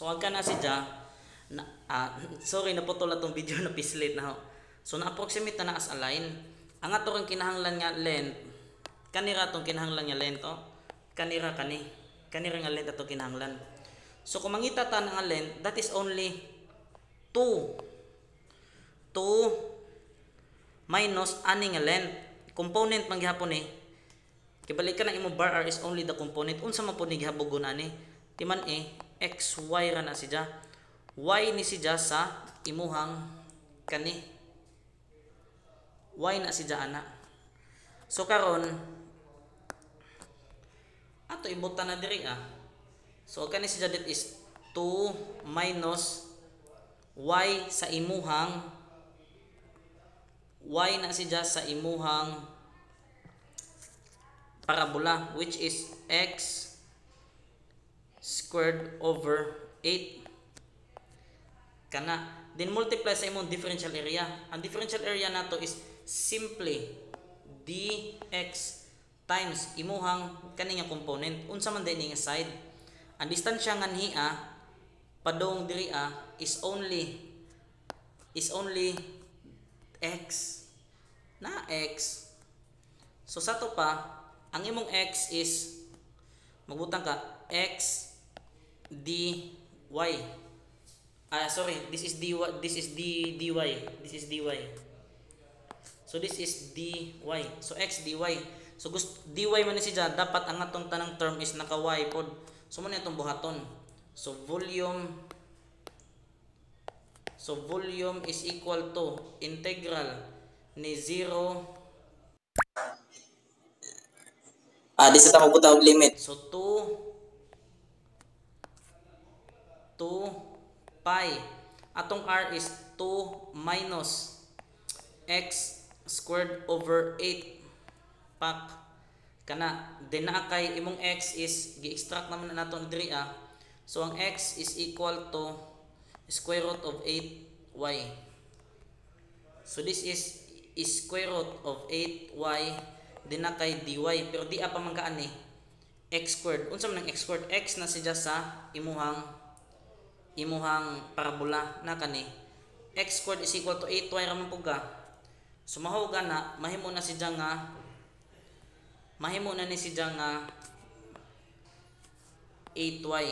So agka na si Ja na, sorry naputol atong video na pislit na ho. So na approximate na as a line. Ang ato kang kinahanglan nga length kanira tong kinahanglan nga length kanira nga length ato kinahanglan. So kung mangita ta nga length, that is only 2 minus ani nga length. Component man gihapon eh. Kibalik ka ng imo bar r is only the component. Unsa man pud ni gihabogon ani? Timan x y ra na si Ja. Y ni si Ja sa imuhang kani. Y na si Ja ana. So karon ato ibutan na diri So kani si Ja that is 2 minus y sa imuhang y na si Ja sa imuhang parabola which is x squared over 8 kana then multiply sa imong differential area. Ang differential area nato is simply dx times imuhang kani nga component unsa man dinhi nga side. Ang distansya nga niya padong diri is only x na x. So sa to pa ang imong x is magbutang ka x dy. Sorry, this is dy. So this is dy. So x dy. So gusto dy man ni si Ja, dapat ang atong tanang term is naka y pod. So mo na itong buhaton. So volume is equal to integral ni 0 di sa tama butang limit. so 2 pi atong r is 2 minus x squared over 8 pak kana then naa kay imong x is gi-extract naman na nato diri so ang x is equal to square root of 8y. So this is square root of 8y din na kay dy pero di pa man kaani x squared. Unsa man ang x squared? X na siya sa imuhang parabola na kani x squared is equal to 8y ra man pud ka. So mahuga na mahimo na ni si Ja nga 8y.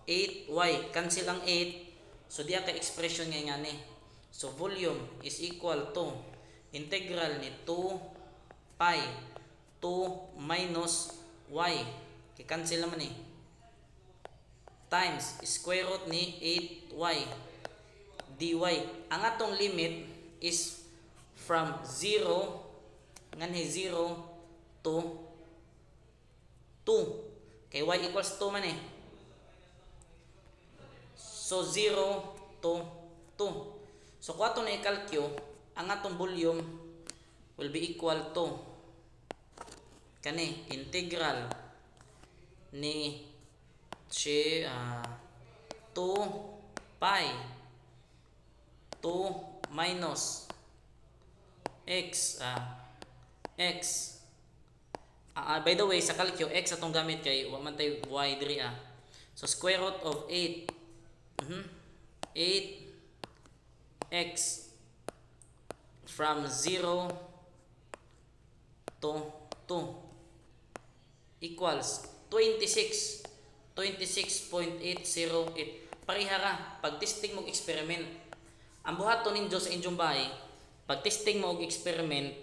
8y cancel ang 8. So diya ka expression nga ni. So volume is equal to integral ni 2 pi 2 minus y kay cancel naman times square root ni 8y dy. Ang atong limit is from 0 nganhi 0 to 2 kay y equals 2 man So 0 to 2. So kung ato na i-calculate, ang atong volume will be equal to kani integral ni 2 pi 2 minus x by the way sa calculate x atong gamit kay wa man tay y diri so square root of 8 8x from 0 to 2 equals 26.808. Parihara pag testing mo experiment. Ang buhaton ninyo sa inyong bahay, pag testing mo og experiment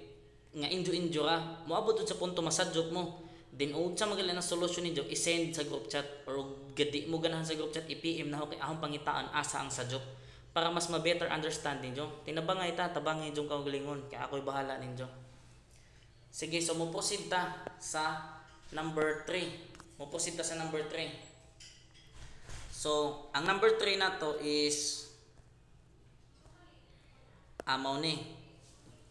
nga injo ra, moabot sa punto masadyot mo. Then og sa magalan ng solution ninyo i-send sa group chat or gadi mo ganahan sa group chat i-PM na ho kay ahong pangitaan asa ang sadyot para mas ma-better understanding ninyo. Tinabangay tabangay jung kaugalingon kay ako'y bahala ninyo. Sige, so muposid ta sa number 3. Muposid ta sa number 3. So, ang number 3 na to is mao ni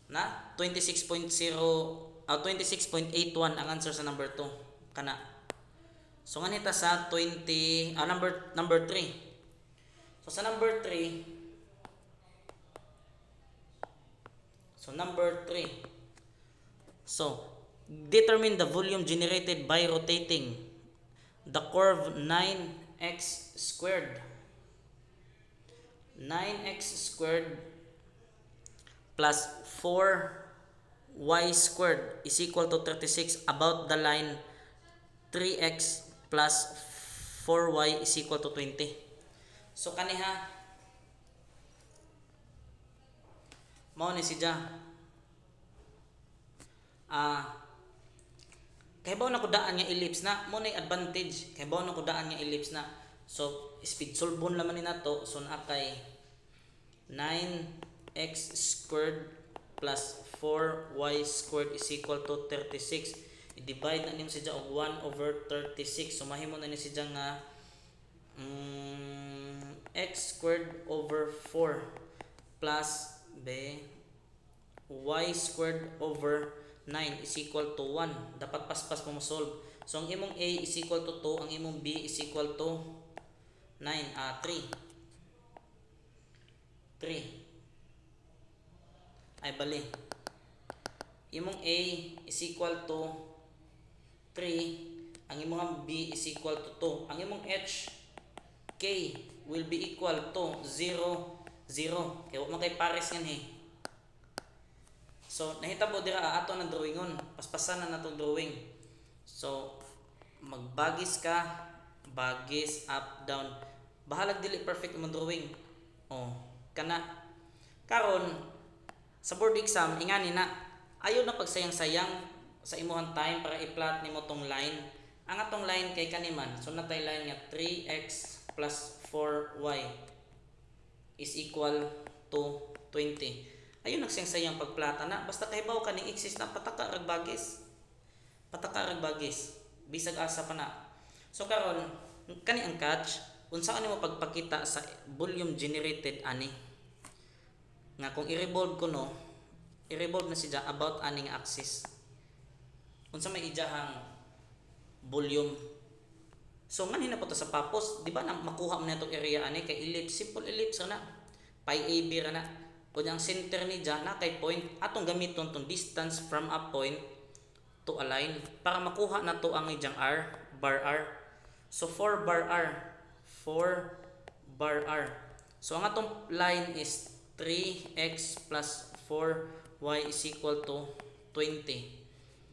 na 26.81 ang answer sa number 2 kana. So nganita sa 20 number 3. So sa number 3 So determine the volume generated by rotating the curve 9 9x squared. 9x squared plus 4y squared is equal to 36 about the line 3x plus 4y is equal to 20. So kaniha mao ni siya kay bawo na ko daan nga ellipse na mo nay advantage kay bawo na ko daan nga ellipse na. So speed solvon laman ni nato, so naa kay 9x squared plus 4y squared is equal to 36. I-divide na nimo siya og 1 over 36. So mahimo na ni siya nga x squared over 4 plus y squared over 9 is equal to 1. Dapat paspas mo solve. So ang imong a is equal to 2, ang imong b is equal to 9, 3. Ay bali. Imong a is equal to 3, ang imong b is equal to 2. Ang imong h k will be equal to 0, 0. Kaya wala kay pares yan So nahitabo dira ato na drawingon. Paspasan na natong drawing. So magbagis ka, bagis up down. Bahalag dili perfect mo drawing. Kana karon sa board exam ingani na ayo na pagsayang-sayang sa imuhang time para i-plot nimo tong line. Ang atong line kay kaniman, so natay line nga 3x plus 4y is equal to 20. Ayun nagsayang-sayang pagplata na basta kahibaw kaning axis na pataka rag bagis bisag asa pa na. So karon kani ang catch unsa ani mo pagpakita sa volume generated ani nga kung i-revolve ko i-revolve na siya about aning axis unsa may ijahang volume. So man hina po to sa papos, di ba na makuha mo na itong area ani kay ellipse, simple ellipse na pi AB ra na. Kun ang center ni diyan na kay point, atong gamiton tong distance from a point to a line para makuha na to ang ijang r, bar r. So 4 bar r. So ang atong line is 3x plus 4y is equal to 20.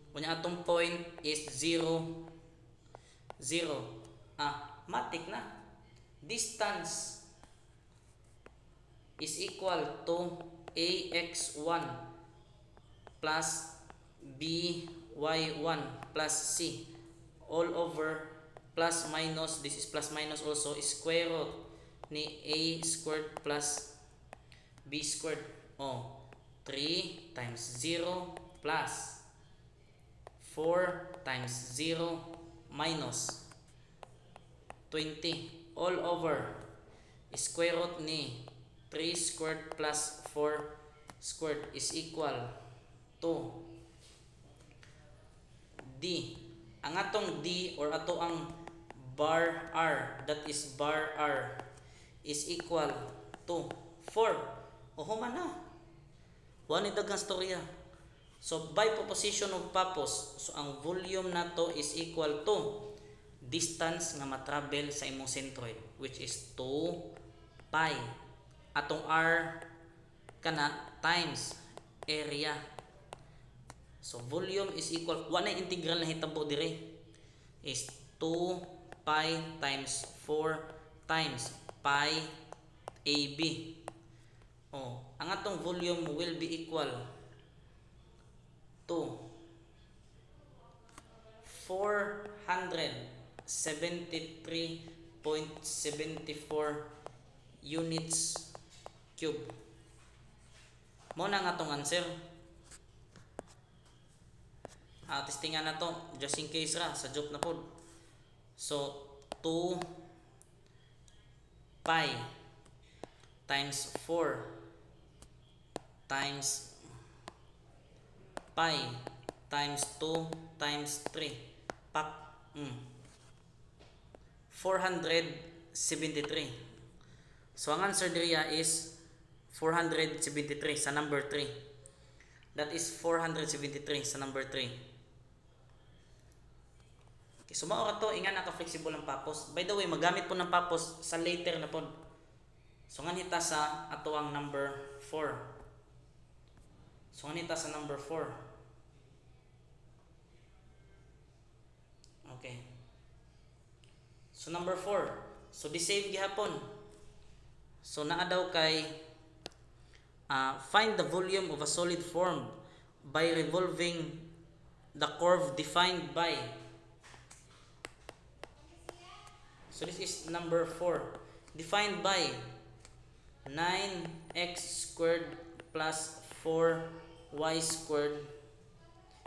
Kung atong point is 0, 0. Matik na. Distance is equal to ax1 plus by1 plus c all over plus minus, this is plus minus also, square root ni a squared plus b squared. 3 times 0 plus 4 times 0 minus 20 all over square root ni 3 squared plus 4 squared is equal to d. Ang atong d or ato ang bar r, that is bar r is equal to 4. Human na. Wala ni dagang storya. So by proposition of Pappos, so ang volume nato is equal to distance nga matravel sa imong centroid, which is 2 pi. Atong r kana times area. So volume is equal, wala integral na hitabo dire, is 2 pi times 4 times pi AB. Ang atong volume will be equal to 473.74 units cube. Mo na nga atong answer. Testingan na to just in case ra sa joke na pod. So 2 pi times 4 times pi times 2 times 3 pak 473. So ang answer diriya is 473 sa number 3. That is 473 sa number 3. Okay, so mao ra to inga naka-flexible ang papos. By the way, magamit po ng papos sa later na pod. So nganita sa ato ang number 4. So nganita sa number 4. Okay. So number 4. So the same gihapon. So naa daw kay find the volume of a solid form by revolving the curve defined by. So this is number 4. Defined by 9x squared plus 4y squared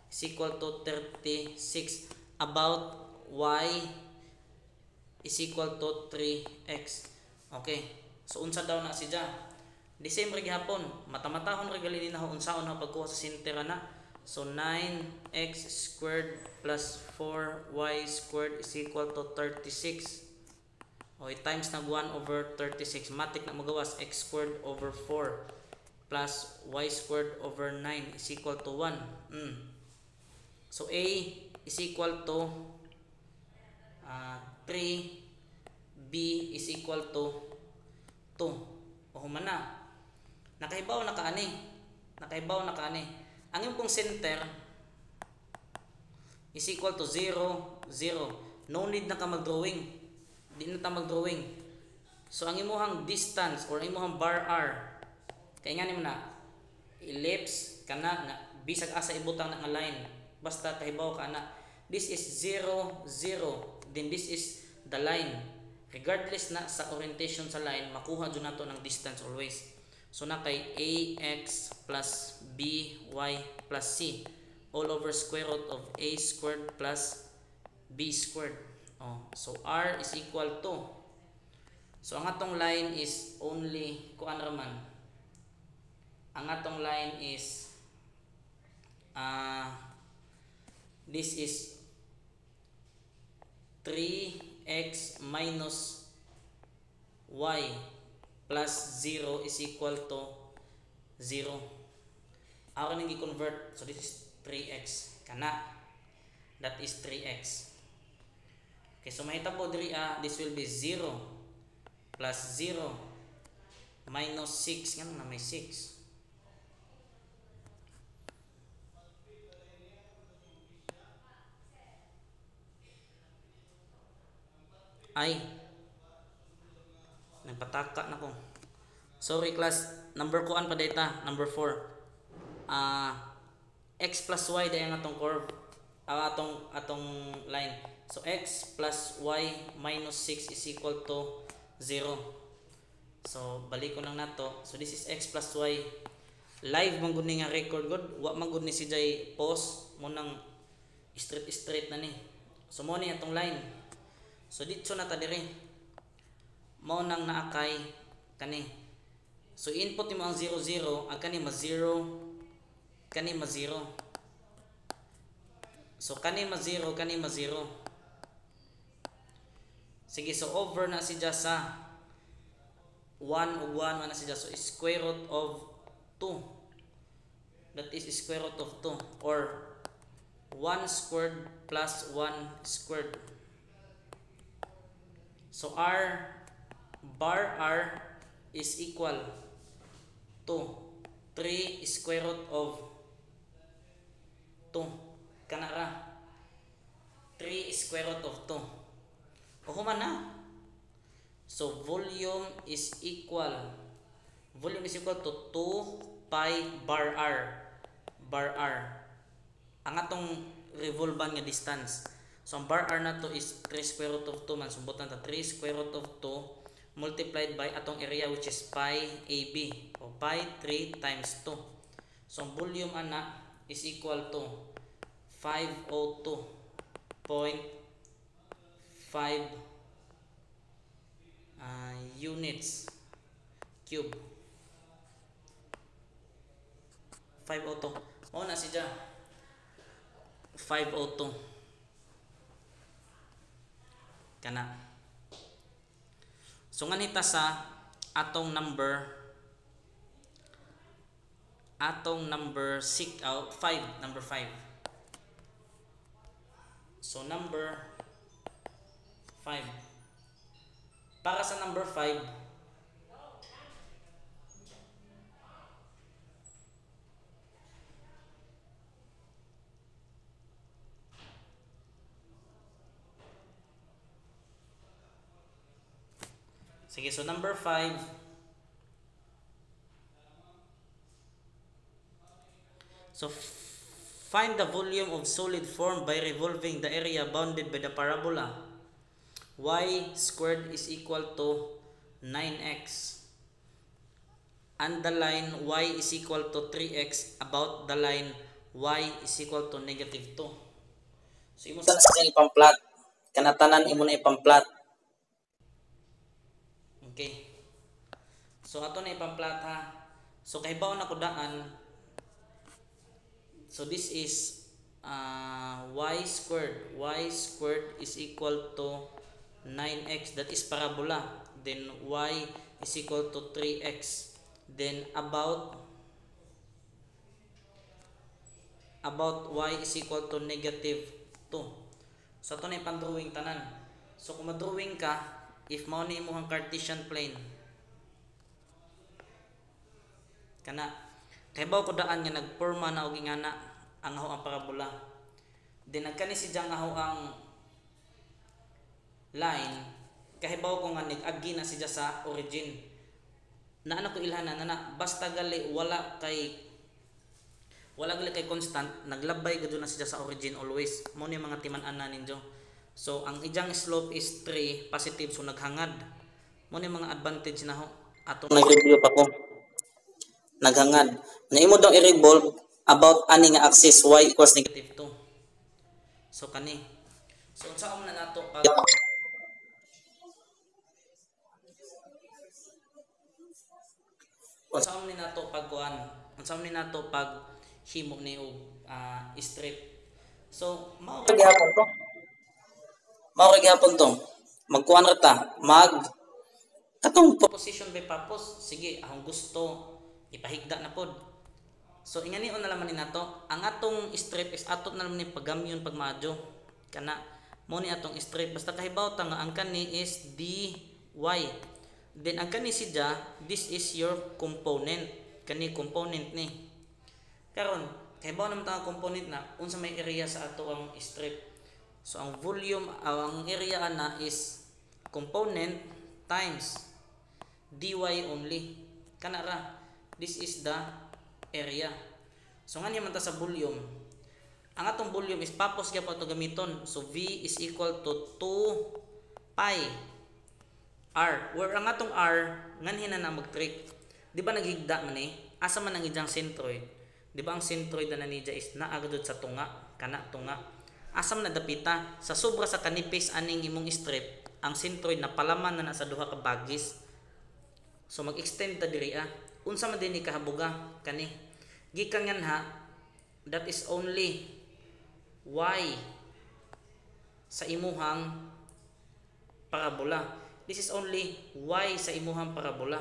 is equal to 36. About y is equal to 3x. Okay. So unsa daw na siya? The same rig hapon. Matamatahon rig gali na unsaon na pagkuha sa center na. So 9x squared plus 4y squared is equal to 36. Okay, times nag 1 over 36. Matik na magawas x squared over 4 plus y squared over 9 is equal to 1. So a is equal to 3, b is equal to 2. O man na. Nakahibaw na kaani. Nakahibaw na kaani. Ang imong center is equal to 0, 0. No need na ka mag-drawing. Di na ta mag-drawing. So ang imuhang distance or imuhang bar r kay nga nimo na ellipse kana nga bisag asa ibutang na nga line basta kahibaw ka na this is 0, 0, then this is the line. Regardless na sa orientation sa line, makuha jud nato ng distance always. So na kay ax plus by plus c all over square root of a squared plus b squared. So r is equal to, so ang atong line is only kuan raman, ang atong line is this is 3x minus y plus 0 is equal to 0. Ako nang i-convert, so this is 3x kana, that is 3x. Okay, so mahitabo diri this will be 0 plus 0 minus 6 nga na may 6. Ay nagpataka na ko. Sorry class, number ko an pa data, number 4. X plus y dayon atong curve, atong line. So x plus y minus 6 is equal to 0. So balik ko lang nato. So this is x plus y. Live man gud ni nga record god. Wa man gud ni si Jay post mo nang straight na ni. So mo ni atong line. So dito na ta diri. Mao nang naakay kani. So input mo ang 0 0, ang kani ma 0, kani ma 0. So kani ma 0, kani ma 0. Sige, so over na siya sa 1 o 1 na siya. So square root of 2. That is square root of 2 or 1 squared plus 1 squared. So r bar r is equal to 3 square root of 2. Kanara 3 square root of 2. O man na. So volume is equal to 2 pi bar r. Bar r. Ang atong revolvan nga distance. So ang bar r na to is 3 square root of 2 man. Sumbutan ta 3 square root of 2 multiplied by atong area which is pi AB. O pi 3 times 2. So ang volume ana is equal to 502.5 units cube. 502. Mao na siya. 502. Kana. So nganita sa atong number 6 5, number 5. So number 5. Para sa number 5, sige, so number 5, so find the volume of solid formed by revolving the area bounded by the parabola y squared is equal to 9x and the line y is equal to 3x about the line y is equal to negative 2. So imo Sa sa ipang-plot. Kanatanan imo na ipang-plot. okay. So ato na ipang-plot ha. So kahibaw na ko daan. So this is y squared. Y squared is equal to 9x, that is parabola. Then y is equal to 3x. Then about y is equal to negative 2. So ito na yung drawing tanan. So kung ma-drawing ka, if mao ni imong Cartesian plane, kana kahibaw ko daan nga nagporma na og ingana ang aho ang parabola. Then nagkani si jang aho ang line, kahibaw ko nga nag-agi na siya sa origin. Na ano ko ilhanan na basta gali wala kay constant, naglabay gud na siya sa origin always. Mo ni mga timan-ana ninyo. So ang ijang slope is 3 positive, so naghangad. Mo ni mga advantage na ho ato Nag-review pa ko. Naghangad. Na imo daw i-revolve about ani nga axis y equals negative. negative 2. So kani. So unsa man na nato pag unsa man ni nato pag kuan? Unsa man ni nato pag himo ni og strip. So mao Gihapon to. Mao gihapon to. Magkuan ra ta. Katong position by purpose. Sige, akong gusto ipahigda na pod. So ingani on na laman ni nato, ang atong strip is ato na laman ni pagamyon pag maadyo. Kana mo ni atong strip basta kahibaw ta nga ang kani is dy. Then ang kani sidya, this is your component. Kani component ni. Karon kahibaw naman ta ang component na unsa may area sa ato ang strip. So ang volume ang area ana is component times dy only. Kana ra. This is the area. So nga man ta sa volume. Ang atong volume is papos gyapon ato gamiton. So V is equal to 2 pi r. Where ang atong r nganhin na mag-trick. Di ba naghigda man asa man ang ijang centroid? Di ba ang centroid na niya is naagdod sa tunga, kana tunga. Asa man nadapita sa sobra sa kanipis aning imong strip, ang centroid na palaman na sa duha ka bagis. So mag-extend ta diri unsa man dinhi kahabuga kani gikan nganha, that is only y sa imuhang parabola. This is only y sa imuhang parabola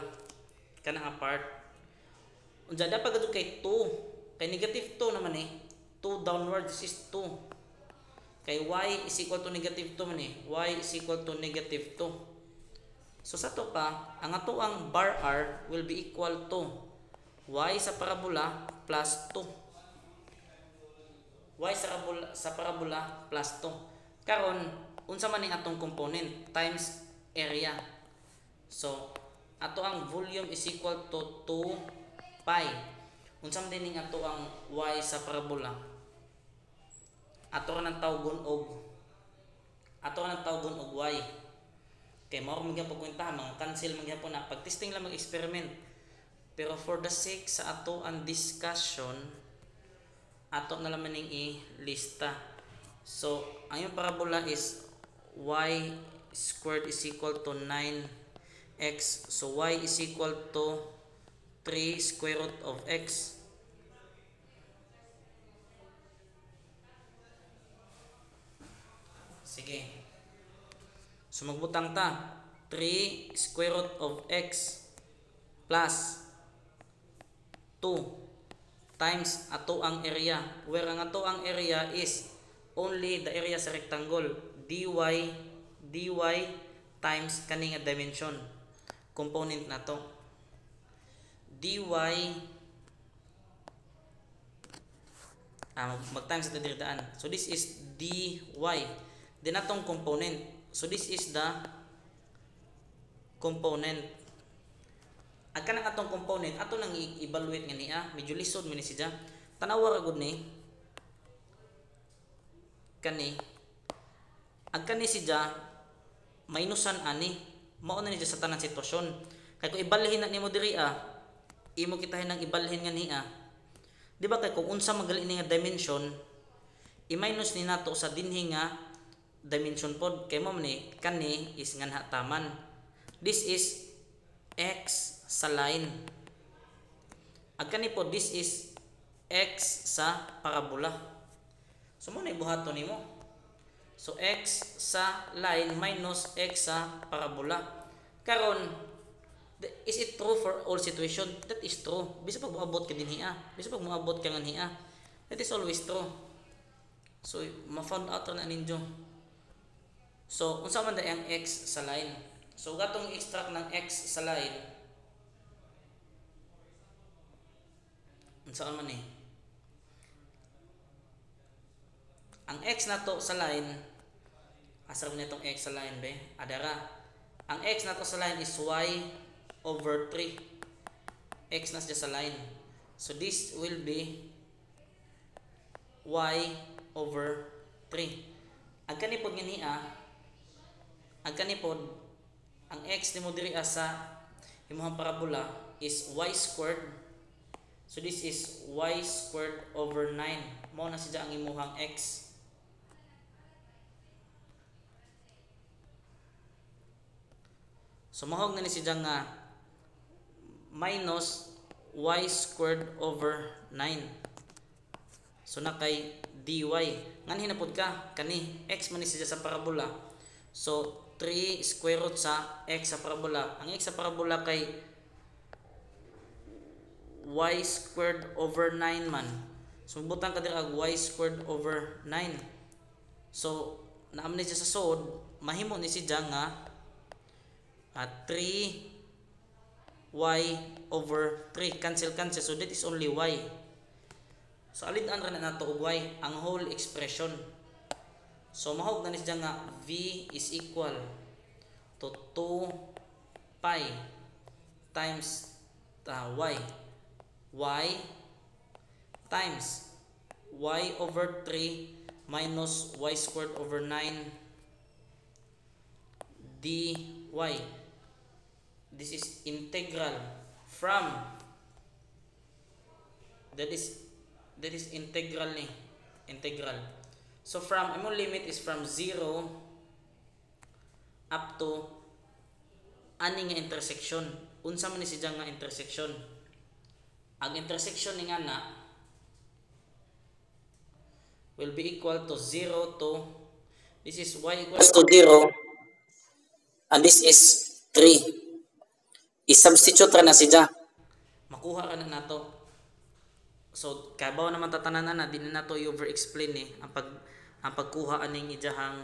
kana nga part. Unsa dapat gadto kay 2 kay negative 2 naman 2 downward, this is 2 kay y is equal to negative 2 man y is equal to negative 2. So sa to pa, ang ato ang bar r will be equal to y sa parabola plus 2. Y sa parabola plus 2. Karon unsa man ning atong component times area. So ato ang volume is equal to 2 pi. Unsa man din ning ato ang y sa parabola? Ato ra nang tawgon og y. Kay mao man gyapon pagkwentahan, mga cancel man gyapon na pag-testing lang mag-experiment. Pero for the sake sa ato ang discussion, ato na lang ning i-lista. So ang yung parabola is y squared is equal to 9x. So y is equal to 3 square root of x. Sige. So magbutang ta 3 square root of x plus 2 times ato ang area, where ang ato ang area is only the area sa rectangle dy dy times kani nga dimension component na to. dy mag-times ito daan. So this is dy. Then atong component. So this is the component. Ang kanang atong component, ato nang i-evaluate nga niya. Medyo lisod mo ni siya. Tanawa ra gud ni. Kani. Ang kani siya, minusan ani. Mao na niya sa tanang sitwasyon. Kaya kung ibalhin na nimo diri imo kitahin nang ibalhin nga niya. Di ba kay kung unsa magali ni nga dimension, i-minus ni nato sa dinhi nga dimension pod kay mo ni kani is nganha taman. This is x sa line. Ag kani pod this is x sa parabola. So mo na ibuhaton nimo. So x sa line minus x sa parabola. Karon is it true for all situation? That is true. Bisa pag moabot ka dinhi bisa pag moabot ka nganhi that is always true. So ma-found out na ninyo. So unsa man ang x sa line? So gatong extract ng x sa line. Unsa man ang x nato sa line, asa man itong x sa line be? Adara. Ang x nato sa line is y over 3. X na siya sa line. So this will be y over 3. Ang kanipod nga niya, ang kanipod, ang x ni mo diri sa imong parabola is y squared. So this is y squared over 9. Mao na siya ang imuhang x. So mahog na ni siya nga minus y squared over 9. So na kay dy. Ngan hinapod ka kani x man ni siya sa parabola. So 3 square root sa x sa parabola. Ang x sa parabola kay y squared over 9 man. So butang ka dira y squared over 9. So naam ni siya sa sod, mahimo ni siya nga 3 y over 3 cancel. So that is only y. So alid-an ra na nato og y ang whole expression. So mahog na ni siya nga v is equal to 2 pi times y times y over 3 minus y squared over 9 dy. This is integral from that is integral ni integral. So from imong limit is from 0 up to ani nga intersection. Unsa man ni siya nga intersection? Ang intersection ni nga na will be equal to 0 to this is y equals to 0 and this is 3. I-substitute ra na siya. Makuha ka na nato. So kabaw naman tatananan na din na to i-over-explain ang pagkuha aning ijahang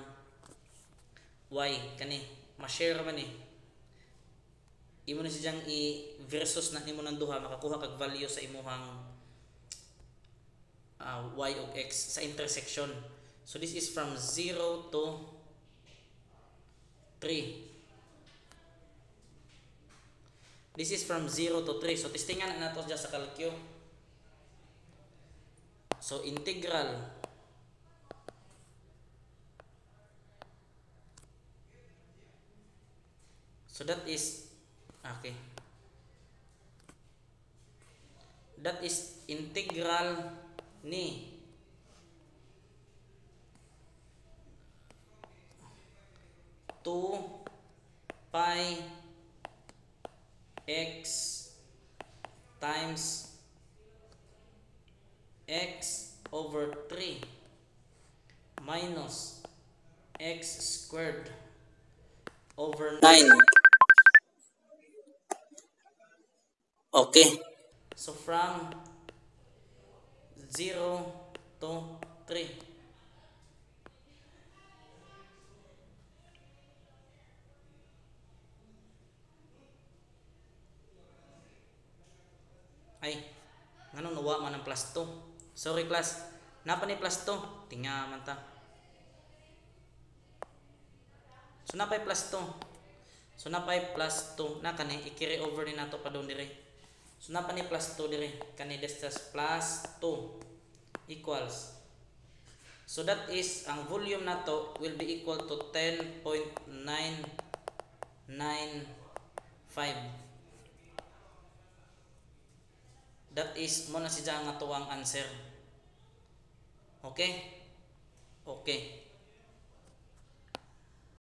y kani ma-share man imo na siyang i-versus na nimo ng duha makakuha kag value sa imuhang y ug x sa intersection. So this is from 0 to 3. This is from 0 to 3. So testingan na nato sa calcio. So integral so that is okay. That is integral ni 2 pi x times x over 3 minus x squared over 9. Okay. So from 0 to 3. Ay, nganong nawa man ang plus 2? Sorry class, napa ni plus 2? Tinga man ta. So napay plus 2. So napay plus 2 na kani i-carry over ni nato pa doon dire. So napa ni plus 2 dire, kani destas plus 2 equals. So that is ang volume nato will be equal to 10.995. That is mo na si ang atuang answer. Okay? Okay.